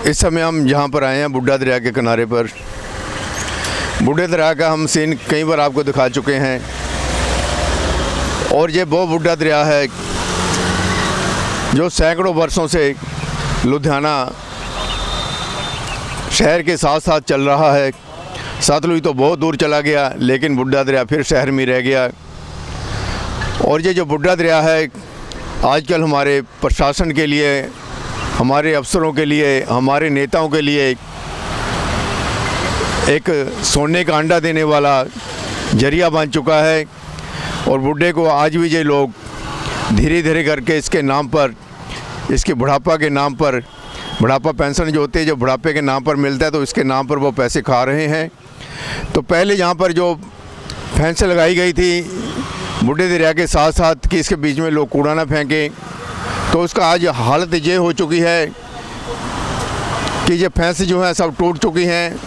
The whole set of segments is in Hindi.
इस समय हम जहाँ पर आए हैं बुड्ढा दरिया के किनारे पर। बुड्ढे दरिया का हम सीन कई बार आपको दिखा चुके हैं और ये वो बुड्ढा दरिया है जो सैकड़ों वर्षों से लुधियाना शहर के साथ साथ चल रहा है। सतलुज तो बहुत दूर चला गया, लेकिन बुड्ढा दरिया फिर शहर में रह गया। और ये जो बुड्ढा दरिया है आजकल हमारे प्रशासन के लिए, हमारे अफसरों के लिए, हमारे नेताओं के लिए एक सोने का अंडा देने वाला जरिया बन चुका है। और बुड्ढे को आज भी ये लोग धीरे धीरे करके इसके नाम पर, इसके बुढ़ापा के नाम पर, बुढ़ापा पेंशन जो होती है, जो बुढ़ापे के नाम पर मिलता है, तो इसके नाम पर वो पैसे खा रहे हैं। तो पहले यहाँ पर जो फेंस लगाई गई थी बुड्ढे दरिया के साथ साथ कि इसके बीच में लोग कूड़ा ना फेंकें, तो उसका आज हालत ये हो चुकी है कि ये फेंस जो है सब टूट चुकी हैं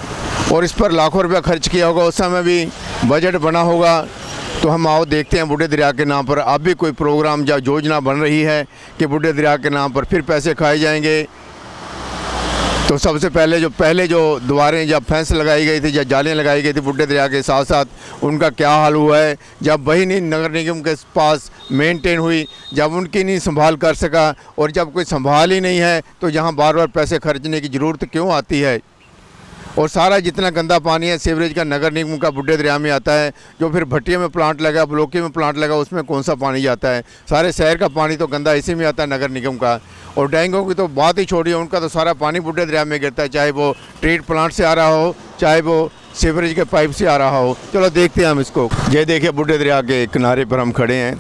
और इस पर लाखों रुपया खर्च किया होगा। उस समय भी बजट बना होगा। तो हम आओ देखते हैं बुड्ढे दरिया के नाम पर अब भी कोई प्रोग्राम या योजना बन रही है कि बुड्ढे दरिया के नाम पर फिर पैसे खाए जाएंगे। तो सबसे पहले जो दीवारें जब फेंस लगाई गई थी या जालियाँ लगाई गई थी बुड्ढे दरिया के साथ साथ, उनका क्या हाल हुआ है जब वही नहीं नगर निगम के पास मेंटेन हुई, जब उनकी नहीं संभाल कर सका। और जब कोई संभाल ही नहीं है तो यहाँ बार बार पैसे खर्चने की ज़रूरत क्यों आती है। और सारा जितना गंदा पानी है सीवरेज का नगर निगम का बुड्ढे दरिया में आता है, जो फिर भट्टिया में प्लांट लगा, ब्लॉकी में प्लांट लगा, उसमें कौन सा पानी जाता है। सारे शहर का पानी तो गंदा इसी में आता है नगर निगम का। और डेंगू की तो बात ही छोड़िए, उनका तो सारा पानी बुड्ढे दरिया में गिरता है, चाहे वो ट्रीट प्लांट से आ रहा हो, चाहे वो सीवरेज के पाइप से आ रहा हो। चलो देखते हैं हम इसको। ये देखिए बुड्ढे दरिया के किनारे पर हम खड़े हैं।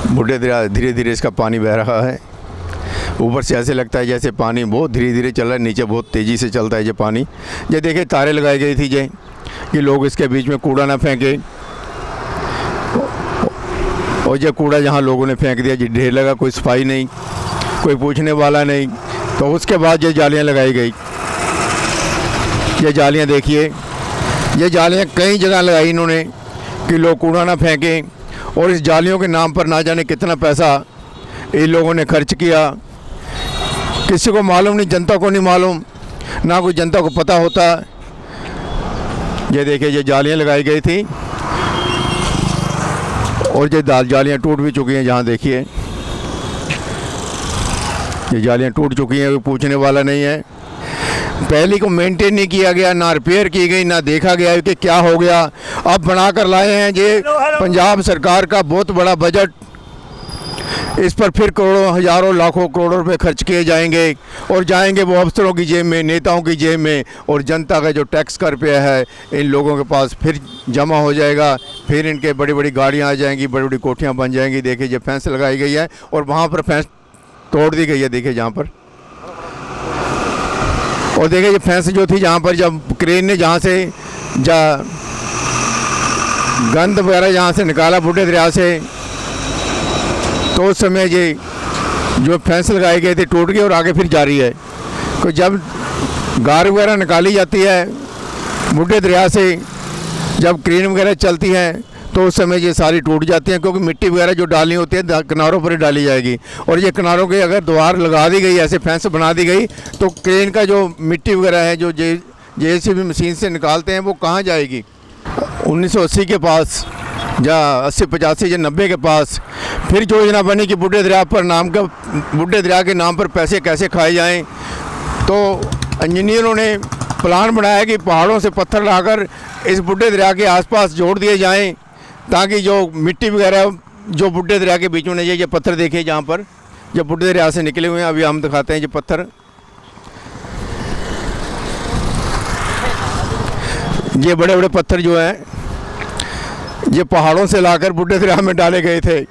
बुड्ढे दरिया धीरे धीरे इसका पानी बह रहा है। ऊपर से ऐसे लगता है जैसे पानी बहुत धीरे धीरे चल रहा है, नीचे बहुत तेज़ी से चलता है ये पानी। ये देखिए तारे लगाई गई थी ये कि लोग इसके बीच में कूड़ा ना फेंके, और ये कूड़ा जहाँ लोगों ने फेंक दिया जी ढेर लगा, कोई सफाई नहीं, कोई पूछने वाला नहीं। तो उसके बाद ये जालियाँ लगाई गई। ये जालियाँ देखिए, ये जालियाँ कई जगह लगाई इन्होंने कि लोग कूड़ा ना फेंकें। और इस जालियों के नाम पर ना जाने कितना पैसा इन लोगों ने खर्च किया, किसी को मालूम नहीं, जनता को नहीं मालूम, ना कोई जनता को पता होता। ये देखिए ये जालियाँ लगाई गई थी और ये जालियाँ टूट भी चुकी हैं। जहाँ देखिए ये जालियाँ टूट चुकी हैं, कोई पूछने वाला नहीं है। पहले को मेंटेन नहीं किया गया, ना रिपेयर की गई, ना देखा गया कि क्या हो गया। अब बना कर लाए हैं। ये पंजाब सरकार का बहुत बड़ा बजट, इस पर फिर करोड़ों, हज़ारों, लाखों, करोड़ों रुपए खर्च किए जाएंगे और जाएंगे वो अफसरों की जेब में, नेताओं की जेब में। और जनता का जो टैक्स कर पे है इन लोगों के पास फिर जमा हो जाएगा। फिर इनके बड़ी बड़ी गाड़ियाँ आ जाएंगी, बड़ी बड़ी कोठियाँ बन जाएंगी। देखिए ये फेंस लगाई गई है और वहाँ पर फेंस तोड़ दी गई है। देखिए जहाँ पर, और देखिए ये फेंस जो थी जहाँ पर जब क्रेन ने जहाँ से गंद वगैरह जहाँ से निकाला बुड्ढे दरिया से, तो उस समय ये जो फेंस लगाई गई थी टूट गई और आगे फिर जारी है। तो जब गार वगैरह निकाली जाती है बुड्ढे दरिया से, जब क्रेन वगैरह चलती हैं, तो उस समय ये सारी टूट जाती हैं, क्योंकि मिट्टी वगैरह जो डालनी होती है किनारों पर ही डाली जाएगी। और ये किनारों के अगर द्वार लगा दी गई, ऐसे फेंस बना दी गई, तो क्रेन का जो मिट्टी वगैरह है जो जेसीबी मशीन से निकालते हैं वो कहाँ जाएगी। 1980 के पास या 80, 85 या 90 के पास फिर योजना बनी कि बुड्ढे दरिया के नाम पर पैसे कैसे खाए जाएं। तो इंजीनियरों ने प्लान बनाया कि पहाड़ों से पत्थर लाकर इस बुड्ढे दरिया के आसपास जोड़ दिए जाएं, ताकि जो मिट्टी वगैरह जो बुड्ढे दरिया के बीच में, ये पत्थर देखिए जहाँ पर जो बुड्ढे दरिया से निकले हुए हैं, अभी हम दिखाते हैं ये पत्थर। ये बड़े बड़े पत्थर जो हैं ये पहाड़ों से लाकर बुड्ढे दरिया में डाले गए थे।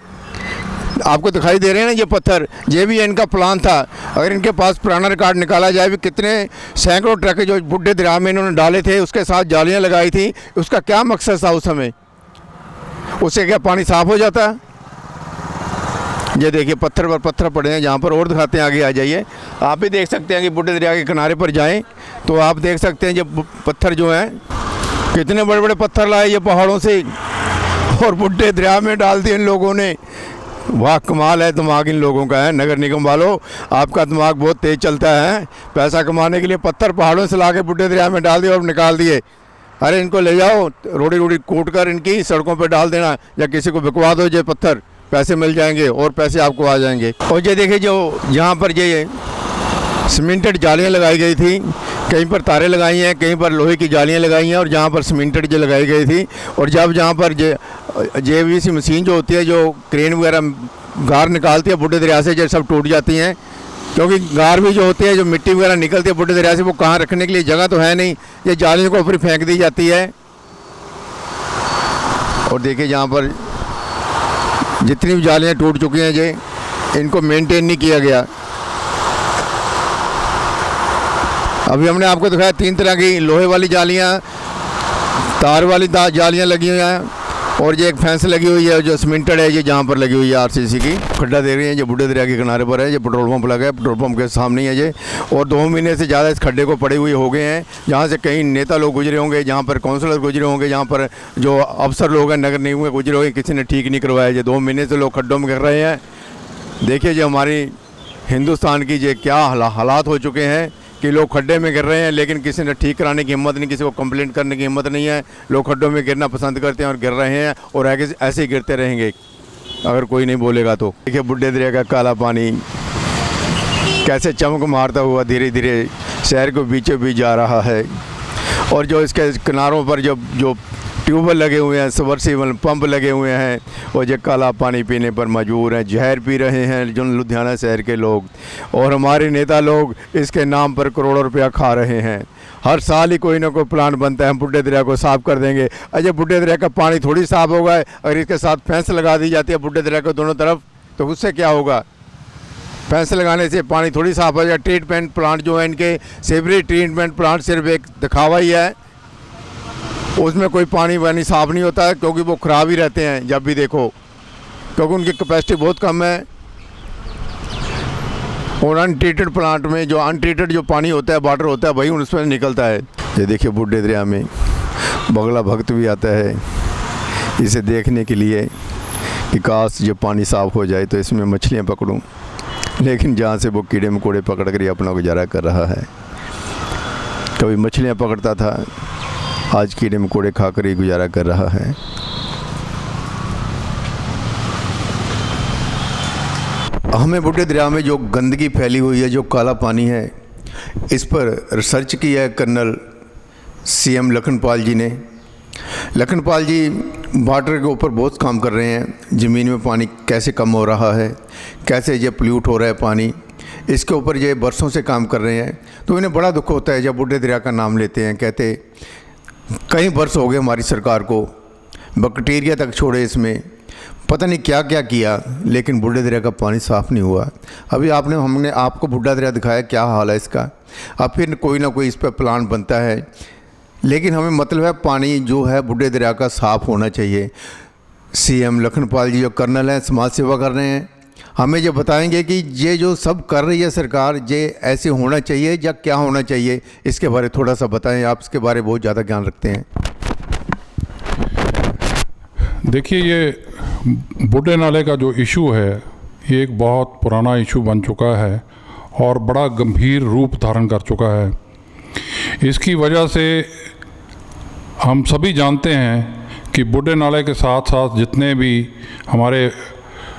आपको दिखाई दे रहे हैं ना ये पत्थर, ये भी इनका प्लान था। अगर इनके पास पुराना रिकॉर्ड निकाला जाए भी कितने सैकड़ों ट्रक जो बुड्ढे दरिया में इन्होंने डाले थे, उसके साथ जालियाँ लगाई थी, उसका क्या मकसद था उस समय, उससे क्या पानी साफ हो जाता। ये देखिए पत्थर पर पत्थर पड़े हैं जहाँ पर। और दिखाते हैं, आगे आ जाइए। आप भी देख सकते हैं कि बुड्ढे दरिया के किनारे पर जाएँ तो आप देख सकते हैं ये पत्थर जो हैं, कितने बड़े बड़े पत्थर लाए ये पहाड़ों से और बुड्ढे दरिया में डाल दिए इन लोगों ने। वाह, कमाल है दिमाग इन लोगों का है। नगर निगम वालों, आपका दिमाग बहुत तेज चलता है। पैसा कमाने के लिए पत्थर पहाड़ों से ला के बुड्ढे दरिया में डाल दिए और निकाल दिए। अरे इनको ले जाओ, रोड़ी रोड़ी कूट कर इनकी सड़कों पे डाल देना, या किसी को बिकवा दो ये पत्थर, पैसे मिल जाएंगे और पैसे आपको आ जाएंगे। और ये देखिए, जो यहाँ पर ये सीमेंटेड जालियाँ लगाई गई थी, कहीं पर तारे लगाई हैं, कहीं पर लोहे की जालियाँ लगाई हैं, और जहाँ पर सीमेंटेड जो लगाई गई थी, और जब जहाँ पर JVC मशीन जो होती है, जो क्रेन वगैरह गार निकालती है बुड्ढे दरिया से, ये सब टूट जाती हैं। क्योंकि गार भी जो होती है, जो मिट्टी वगैरह निकलती है बुड्ढे दरिया से, वो कहाँ रखने के लिए जगह तो है नहीं, ये जालियों को ऊपर फेंक दी जाती है। और देखिए यहाँ पर जितनी भी जालियाँ टूट चुकी हैं, ये इनको मेंटेन नहीं किया गया। अभी हमने आपको दिखाया 3 तरह की लोहे वाली जालियाँ, तार वाली जालियाँ लगी हुई हैं, और ये एक फेंस लगी हुई है जो सीमेंटेड है, ये जहाँ पर लगी हुई है RCC की। खड्डा देख रही है, जो बुड्ढे दरिया के किनारे पर है, ये पेट्रोल पंप लगा है, पेट्रोल पंप के सामने है ये। और 2 महीने से ज़्यादा इस खड्डे को पड़े हुए हो गए हैं, जहाँ से कई नेता लोग गुजरे होंगे, जहाँ पर काउंसलर गुजरे होंगे, जहाँ पर जो अफसर लोग हैं नगर निगम के गुजरे होंगे, किसी ने ठीक नहीं करवाया। ये 2 महीने से लोग खड्डों में गिर रहे हैं। देखिए जो हमारी हिंदुस्तान की ये क्या हालात हो चुके हैं कि लोग खड्डे में गिर रहे हैं, लेकिन किसी ने ठीक कराने की हिम्मत नहीं, किसी को कंप्लेंट करने की हिम्मत नहीं है। लोग खड्डों में गिरना पसंद करते हैं और गिर रहे हैं, और आगे ऐसे ही गिरते रहेंगे अगर कोई नहीं बोलेगा तो। देखिए बुड्ढे दरिया का काला पानी कैसे चमक मारता हुआ धीरे धीरे शहर को बीचों बीच जा रहा है। और जो इसके किनारों पर जो ट्यूबवेल लगे हुए हैं, सबमर्सिबल पंप लगे हुए हैं, और जो काला पानी पीने पर मजबूर हैं, जहर पी रहे हैं जो लुधियाना शहर के लोग। और हमारे नेता लोग इसके नाम पर करोड़ों रुपया खा रहे हैं। हर साल ही कोई ना कोई प्लान बनता है, हम बुड्ढे दरिया को साफ़ कर देंगे। अजय बुड्ढे दरिया का पानी थोड़ी साफ़ होगा, अगर इसके साथ फेंस लगा दी जाती है बुड्ढे दरिया को दोनों तरफ, तो उससे क्या होगा? फेंस लगाने से पानी थोड़ी साफ़ हो जाएगा। ट्रीटमेंट प्लांट जो है इनके, सीवरेज ट्रीटमेंट प्लांट सिर्फ एक दिखावा ही है, उसमें कोई पानी साफ़ नहीं होता है, क्योंकि वो ख़राब ही रहते हैं जब भी देखो, क्योंकि उनकी कैपेसिटी बहुत कम है। और अनट्रीटेड प्लांट में जो अनट्रीटेड जो पानी होता है, वाटर होता है, वही उसमें निकलता है। ये देखिए बुड्ढे दरिया में बगला भक्त भी आता है इसे देखने के लिए कि काश जो पानी साफ़ हो जाए तो इसमें मछलियाँ पकड़ूं, लेकिन जहाँ से वो कीड़े मकोड़े पकड़ कर अपना गुजारा कर रहा है। कभी मछलियाँ पकड़ता था, आज कीड़े मकोड़े खाकर ही गुजारा कर रहा है। हमें बुड्ढे दरिया में जो गंदगी फैली हुई है, जो काला पानी है, इस पर रिसर्च किया है कर्नल CM लखनपाल जी ने। लखनपाल जी वाटर के ऊपर बहुत काम कर रहे हैं, ज़मीन में पानी कैसे कम हो रहा है, कैसे ये पोल्यूट हो रहा है पानी, इसके ऊपर ये बरसों से काम कर रहे हैं। तो इन्हें बड़ा दुख होता है जब बुड्ढे दरिया का नाम लेते हैं। कहते कई वर्ष हो गए हमारी सरकार को, बैक्टीरिया तक छोड़े इसमें, पता नहीं क्या क्या किया, लेकिन बुड्ढे दरिया का पानी साफ़ नहीं हुआ। अभी हमने आपको बुड्ढा दरिया दिखाया, क्या हाल है इसका। अब फिर कोई ना कोई इस पर प्लान बनता है, लेकिन हमें मतलब है पानी जो है बुड्ढे दरिया का साफ़ होना चाहिए। CM लखनपाल जी जो कर्नल हैं, समाज सेवा कर रहे हैं, हमें ये बताएंगे कि ये जो सब कर रही है सरकार, ये ऐसे होना चाहिए या क्या होना चाहिए, इसके बारे थोड़ा सा बताएं। आप इसके बारे में बहुत ज़्यादा ज्ञान रखते हैं। देखिए, ये बुड्ढे नाले का जो इशू है, ये एक बहुत पुराना इशू बन चुका है और बड़ा गंभीर रूप धारण कर चुका है। इसकी वजह से हम सभी जानते हैं कि बुड्ढे नाले के साथ साथ जितने भी हमारे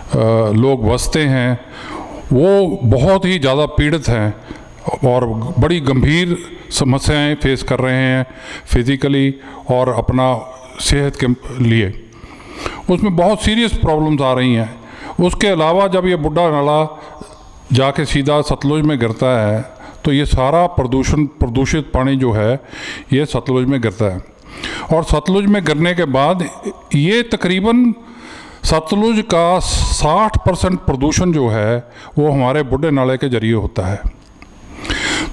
लोग बसते हैं, वो बहुत ही ज़्यादा पीड़ित हैं और बड़ी गंभीर समस्याएं फेस कर रहे हैं फिज़िकली और अपना सेहत के लिए। उसमें बहुत सीरियस प्रॉब्लम्स आ रही हैं। उसके अलावा जब ये बुड्ढा नाला जाके सीधा सतलुज में गिरता है, तो ये सारा प्रदूषित पानी जो है ये सतलुज में गिरता है, और सतलुज में गिरने के बाद ये तकरीबन सतलुज का 60% प्रदूषण जो है वो हमारे बुड्ढे नाले के जरिए होता है।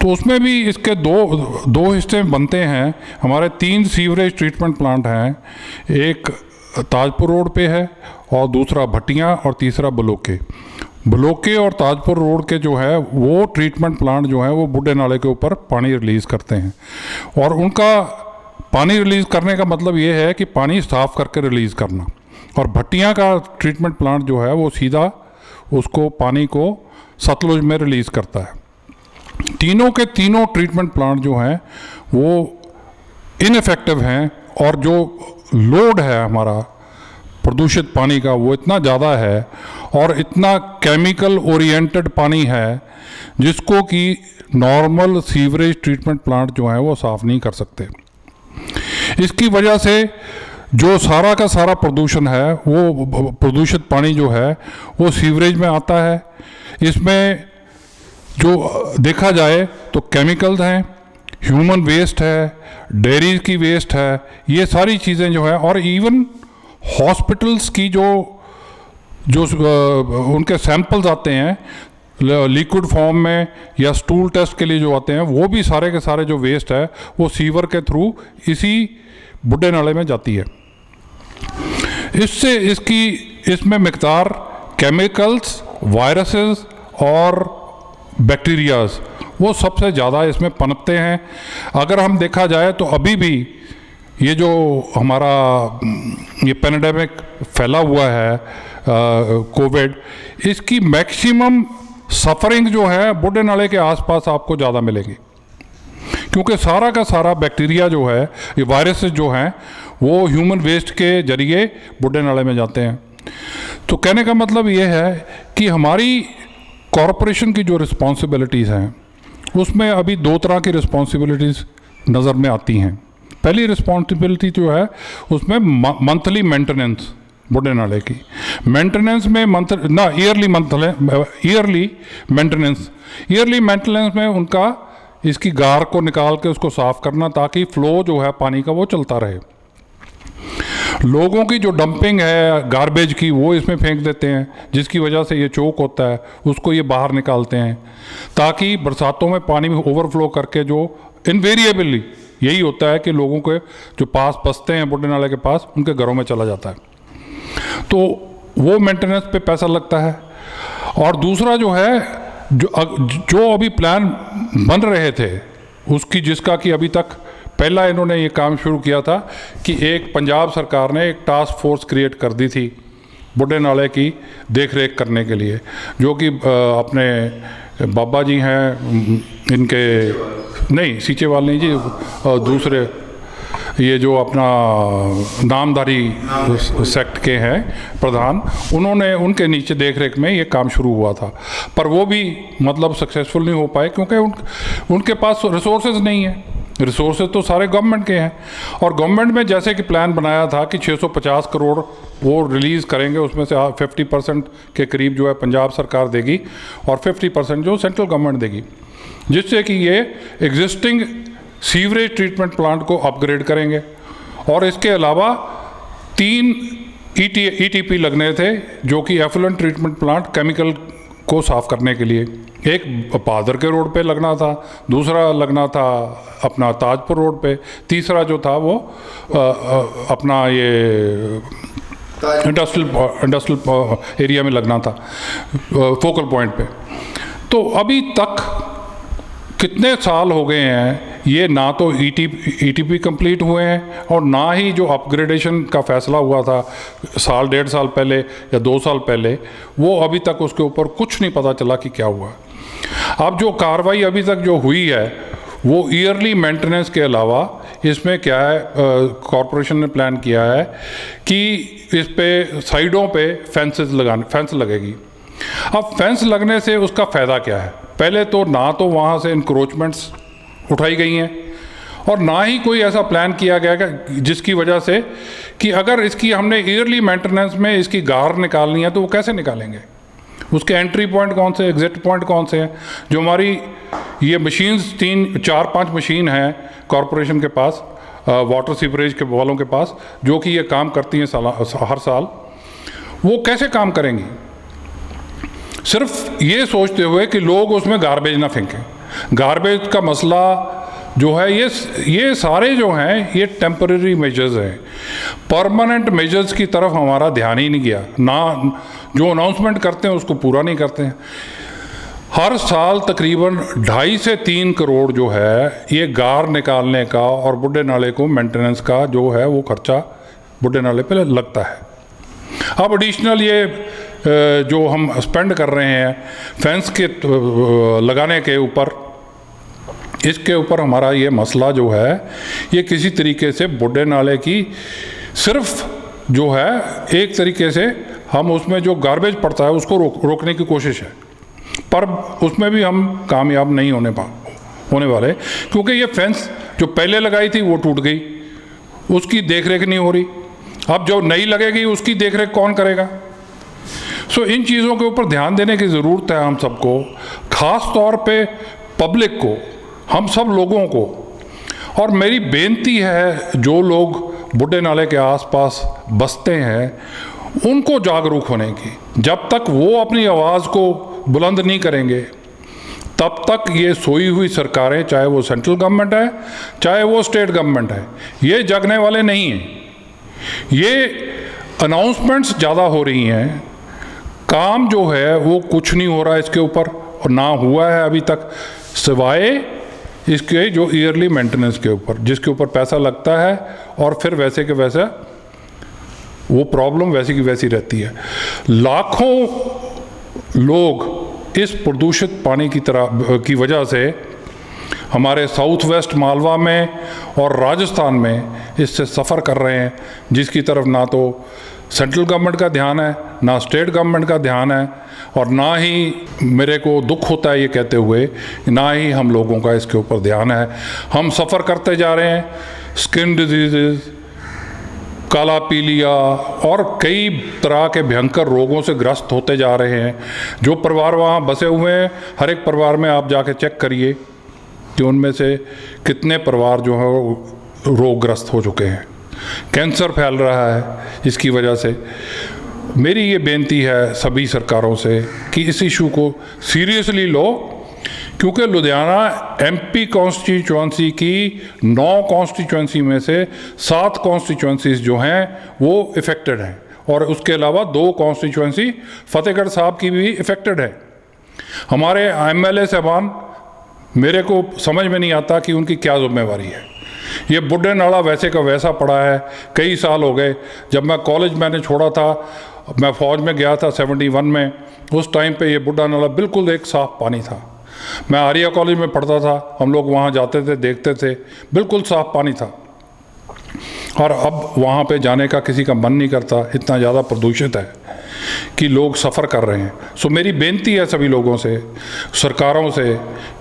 तो उसमें भी इसके दो हिस्से बनते हैं। हमारे 3 सीवरेज ट्रीटमेंट प्लांट हैं, एक ताजपुर रोड पे है और दूसरा भटियां और तीसरा बलोके और ताजपुर रोड के जो है वो ट्रीटमेंट प्लांट जो है वो बुड्ढे नाले के ऊपर पानी रिलीज़ करते हैं। और उनका पानी रिलीज़ करने का मतलब ये है कि पानी साफ़ करके रिलीज़ करना। और भट्टियाँ का ट्रीटमेंट प्लांट जो है वो सीधा उसको पानी को सतलुज में रिलीज़ करता है। तीनों के तीनों ट्रीटमेंट प्लांट जो हैं वो इनफेक्टिव हैं, और जो लोड है हमारा प्रदूषित पानी का वो इतना ज़्यादा है और इतना केमिकल ओरिएंटेड पानी है जिसको कि नॉर्मल सीवरेज ट्रीटमेंट प्लांट जो है वो साफ़ नहीं कर सकते। इसकी वजह से जो सारा का सारा प्रदूषण है, वो प्रदूषित पानी जो है वो सीवरेज में आता है। इसमें जो देखा जाए तो केमिकल्स हैं, ह्यूमन वेस्ट है, डेयरी की वेस्ट है, ये सारी चीज़ें जो है, और इवन हॉस्पिटल्स की जो उनके सैंपल्स आते हैं लिक्विड फॉर्म में या स्टूल टेस्ट के लिए जो आते हैं, वो भी सारे के सारे जो वेस्ट है वो सीवर के थ्रू इसी बुड्ढे नाले में जाती है। इससे इसमें मिकदार केमिकल्स, वायरसेस और बैक्टीरियाज वो सबसे ज़्यादा इसमें पनपते हैं। अगर हम देखा जाए तो अभी भी ये जो हमारा ये पेंडेमिक फैला हुआ है कोविड, इसकी मैक्सिमम सफरिंग जो है बुड्ढे नाले के आसपास आपको ज़्यादा मिलेगी, क्योंकि सारा का सारा बैक्टीरिया जो है, ये वायरसेस जो हैं वो ह्यूमन वेस्ट के जरिए बुड्ढे नाले में जाते हैं। तो कहने का मतलब ये है कि हमारी कॉरपोरेशन की जो रिस्पॉन्सिबिलिटीज़ हैं उसमें अभी दो तरह की रिस्पॉन्सिबिलिटीज़ नज़र में आती हैं। पहली रिस्पॉन्सिबिलिटी जो है उसमें मंथली मेंटेनेंस, बुड्ढे नाले की मेंटेनेंस में ईयरली मेंटेनेंस में उनका इसकी गार को निकाल के उसको साफ़ करना, ताकि फ्लो जो है पानी का वो चलता रहे। लोगों की जो डंपिंग है गार्बेज की वो इसमें फेंक देते हैं, जिसकी वजह से ये चोक होता है, उसको ये बाहर निकालते हैं, ताकि बरसातों में पानी में ओवरफ्लो करके जो इनवेरिएबली यही होता है कि लोगों के जो पास बसते हैं बुड्ढे नाले के पास, उनके घरों में चला जाता है। तो वो मेंटेनेंस पे पैसा लगता है। और दूसरा जो है जो अभी प्लान बन रहे थे उसकी, जिसका कि अभी तक पहला इन्होंने ये काम शुरू किया था कि एक पंजाब सरकार ने एक टास्क फोर्स क्रिएट कर दी थी बुड्ढे नाले की देख रेख करने के लिए, जो कि अपने बाबा जी हैं, इनके नहीं सीचेवाल नहीं जी, दूसरे ये जो अपना नामधारी सेक्ट के हैं प्रधान, उन्होंने उनके नीचे देख रेख में ये काम शुरू हुआ था, पर वो भी मतलब सक्सेसफुल नहीं हो पाए, क्योंकि उनके पास रिसोर्सेज नहीं है। रिसोर्सेज तो सारे गवर्नमेंट के हैं, और गवर्नमेंट में जैसे कि प्लान बनाया था कि 650 करोड़ वो रिलीज़ करेंगे, उसमें से 50% के करीब जो है पंजाब सरकार देगी और 50% जो सेंट्रल गवर्नमेंट देगी, जिससे कि ये एग्जिस्टिंग सीवरेज ट्रीटमेंट प्लांट को अपग्रेड करेंगे। और इसके अलावा 3 ETP लगने थे, जो कि एफलुएंट ट्रीटमेंट प्लांट केमिकल को साफ़ करने के लिए। एक पादर के रोड पे लगना था, दूसरा लगना था अपना ताजपुर रोड पे, तीसरा जो था वो अपना ये इंडस्ट्रियल एरिया में लगना था, फोकल पॉइंट पे। तो अभी तक कितने साल हो गए हैं, ये ना तो ETP कंप्लीट हुए हैं, और ना ही जो अपग्रेडेशन का फैसला हुआ था साल 1.5 साल पहले या 2 साल पहले, वो अभी तक उसके ऊपर कुछ नहीं पता चला कि क्या हुआ। अब जो कार्रवाई अभी तक जो हुई है वो ईयरली मेंटेनेंस के अलावा इसमें क्या है, कॉरपोरेशन ने प्लान किया है कि इस पे साइडों पे फेंस लगेगी। अब फेंस लगने से उसका फ़ायदा क्या है? पहले तो ना तो वहाँ से इंक्रोचमेंट्स उठाई गई हैं, और ना ही कोई ऐसा प्लान किया गया कि जिसकी वजह से कि अगर इसकी हमने ईयरली मेंटेनेंस में इसकी गार निकालनी है तो वो कैसे निकालेंगे, उसके एंट्री पॉइंट कौन से, एग्जिट पॉइंट कौन से हैं। जो हमारी ये मशीन्स 3-4-5 मशीन हैं कॉरपोरेशन के पास, वाटर सीवरेज के वालों के पास, जो कि ये काम करती हैं हर साल, वो कैसे काम करेंगी? सिर्फ ये सोचते हुए कि लोग उसमें गार्बेज ना फेंकें। गार्बेज का मसला जो है ये सारे जो हैं ये टेम्परेरी मेजर्स हैं, परमानेंट मेजर्स की तरफ हमारा ध्यान ही नहीं गया। ना जो अनाउंसमेंट करते हैं उसको पूरा नहीं करते हैं। हर साल तकरीबन 2.5 से 3 करोड़ जो है ये गार निकालने का और बुड्ढे नाले को मेंटेनेंस का जो है वो खर्चा बुड्ढे नाले पे लगता है। अब एडिशनल ये जो हम स्पेंड कर रहे हैं फेंस के लगाने के ऊपर, इसके ऊपर हमारा ये मसला जो है ये किसी तरीके से बुड्ढे नाले की सिर्फ जो है एक तरीके से हम उसमें जो गार्बेज पड़ता है उसको रोकने की कोशिश है, पर उसमें भी हम कामयाब नहीं होने वाले, क्योंकि ये फेंस जो पहले लगाई थी वो टूट गई, उसकी देखरेख नहीं हो रही। अब जो नई लगेगी उसकी देखरेख कौन करेगा? सो इन चीज़ों के ऊपर ध्यान देने की ज़रूरत है हम सबको, ख़ास तौर पे पब्लिक को, हम सब लोगों को। और मेरी बेनती है जो लोग बुड्ढे नाले के आसपास बसते हैं उनको जागरूक होने की। जब तक वो अपनी आवाज़ को बुलंद नहीं करेंगे तब तक ये सोई हुई सरकारें, चाहे वो सेंट्रल गवर्नमेंट है चाहे वो स्टेट गवर्नमेंट है, ये जगने वाले नहीं हैं। ये अनाउंसमेंट्स ज़्यादा हो रही हैं, काम जो है वो कुछ नहीं हो रहा इसके ऊपर, और ना हुआ है अभी तक, सिवाय इसके जो ईयरली मेंटेनेंस के ऊपर, जिसके ऊपर पैसा लगता है और फिर वैसे के वैसा वो प्रॉब्लम वैसी की वैसी रहती है। लाखों लोग इस प्रदूषित पानी की वजह से हमारे साउथ वेस्ट मालवा में और राजस्थान में इससे सफ़र कर रहे हैं, जिसकी तरफ ना तो सेंट्रल गवर्नमेंट का ध्यान है, ना स्टेट गवर्नमेंट का ध्यान है, और ना ही मेरे को दुख होता है ये कहते हुए, ना ही हम लोगों का इसके ऊपर ध्यान है। हम सफ़र करते जा रहे हैं, स्किन डिजीज़, काला पीलिया और कई तरह के भयंकर रोगों से ग्रस्त होते जा रहे हैं। जो परिवार वहाँ बसे हुए हैं, हर एक परिवार में आप जाके चेक करिए कि उनमें से कितने परिवार जो है रोगग्रस्त हो चुके हैं, कैंसर फैल रहा है इसकी वजह से। मेरी ये बेनती है सभी सरकारों से कि इस इशू को सीरियसली लो, क्योंकि लुधियाना एमपी कॉन्स्टिट्यूंसी की 9 कॉन्स्टिट्यूंसी में से 7 कॉन्स्टिट्यूंसीज जो हैं वो इफ़ेक्टेड हैं, और उसके अलावा 2 कॉन्स्टिट्यूंसी फतेहगढ़ साहब की भी इफ़ेक्टेड है। हमारे एमएलए साहबान, मेरे को समझ में नहीं आता कि उनकी क्या जिम्मेवारी है। ये बुड्ढे नाला वैसे का वैसा पड़ा है, कई साल हो गए। जब मैं कॉलेज मैंने छोड़ा था, मैं फ़ौज में गया था 71 में, उस टाइम पे ये बुड्ढा नाला बिल्कुल एक साफ़ पानी था। मैं आर्या कॉलेज में पढ़ता था, हम लोग वहाँ जाते थे, देखते थे, बिल्कुल साफ़ पानी था। और अब वहाँ पे जाने का किसी का मन नहीं करता, इतना ज़्यादा प्रदूषित है कि लोग सफ़र कर रहे हैं। सो मेरी बेनती है सभी लोगों से, सरकारों से,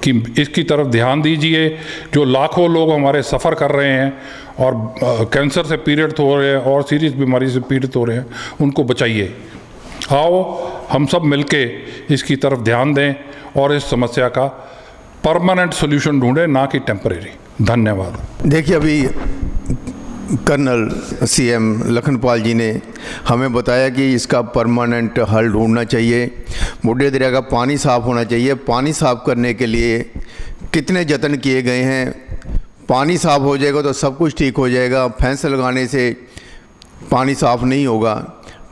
कि इसकी तरफ ध्यान दीजिए। जो लाखों लोग हमारे सफ़र कर रहे हैं और कैंसर से पीड़ित हो रहे हैं और सीरियस बीमारी से पीड़ित हो रहे हैं, उनको बचाइए। आओ हम सब मिलके इसकी तरफ ध्यान दें और इस समस्या का परमानेंट सॉल्यूशन ढूंढें, ना कि टेम्परेरी। धन्यवाद। देखिए, अभी कर्नल सीएम लखनपाल जी ने हमें बताया कि इसका परमानेंट हल ढूंढना चाहिए, बुड्ढे दरिया का पानी साफ़ होना चाहिए। पानी साफ़ करने के लिए कितने जतन किए गए हैं, पानी साफ़ हो जाएगा तो सब कुछ ठीक हो जाएगा। फेंस लगाने से पानी साफ़ नहीं होगा,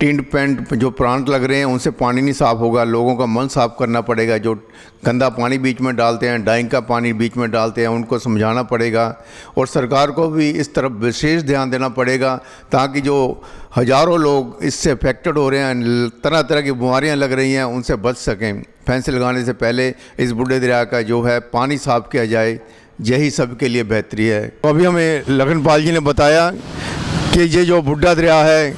टिंड पेंट जो प्लांट लग रहे हैं उनसे पानी नहीं साफ़ होगा। लोगों का मन साफ़ करना पड़ेगा, जो गंदा पानी बीच में डालते हैं, डाइंग का पानी बीच में डालते हैं, उनको समझाना पड़ेगा। और सरकार को भी इस तरफ विशेष ध्यान देना पड़ेगा, ताकि जो हज़ारों लोग इससे अफेक्टेड हो रहे हैं, तरह तरह की बीमारियां लग रही हैं, उनसे बच सकें। फेंस लगाने से पहले इस बुड्ढे दरिया का जो है पानी साफ़ किया जाए, यही सबके लिए बेहतरी है। तो अभी हमें लखनपाल जी ने बताया कि ये जो बुड्ढा दरिया है,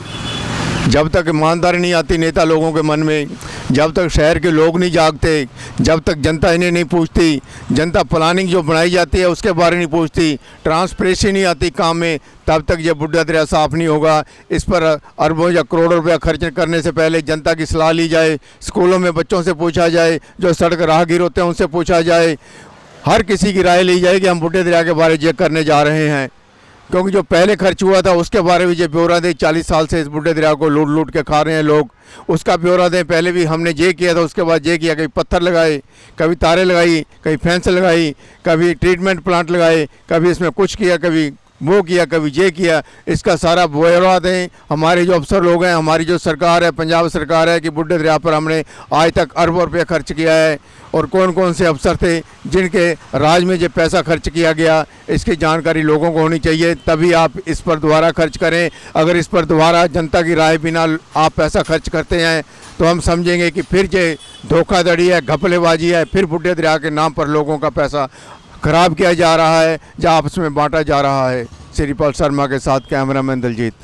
जब तक ईमानदारी नहीं आती नेता लोगों के मन में, जब तक शहर के लोग नहीं जागते, जब तक जनता इन्हें नहीं पूछती, जनता प्लानिंग जो बनाई जाती है उसके बारे नहीं पूछती, ट्रांसपेरेंसी नहीं आती काम में, तब तक ये बुड्ढा दरिया साफ़ नहीं होगा। इस पर अरबों या करोड़ों रुपया खर्च करने से पहले जनता की सलाह ली जाए, स्कूलों में बच्चों से पूछा जाए, जो सड़क राहगीर होते हैं उनसे पूछा जाए, हर किसी की राय ली जाए कि हम बुड्ढे दरिया के बारे में ये करने जा रहे हैं। क्योंकि जो पहले खर्च हुआ था उसके बारे में ये ब्यौरा दें। 40 साल से इस बुड्ढे दरिया को लूट लूट के खा रहे हैं लोग, उसका ब्यौरा दें। पहले भी हमने ये किया था, उसके बाद ये किया, कभी पत्थर लगाए, कभी तारे लगाई, कभी फेंस लगाई, कभी ट्रीटमेंट प्लांट लगाए, कभी इसमें कुछ किया, कभी वो किया, कभी ये किया। इसका सारा ब्यौरा दें हमारे जो अफसर लोग हैं, हमारी जो सरकार है, पंजाब सरकार है, कि बुड्ढे दरिया पर हमने आज तक अरबों रुपये खर्च किया है और कौन कौन से अफसर थे जिनके राज में जो पैसा खर्च किया गया, इसकी जानकारी लोगों को होनी चाहिए। तभी आप इस पर दोबारा खर्च करें। अगर इस पर दोबारा जनता की राय बिना आप पैसा खर्च करते हैं तो हम समझेंगे कि फिर ये धोखाधड़ी है, घपलेबाजी है, फिर बुड्ढे दरिया के नाम पर लोगों का पैसा खराब किया जा रहा है या आपस में बांटा जा रहा है। श्रीपाल शर्मा के साथ कैमरामैन दलजीत।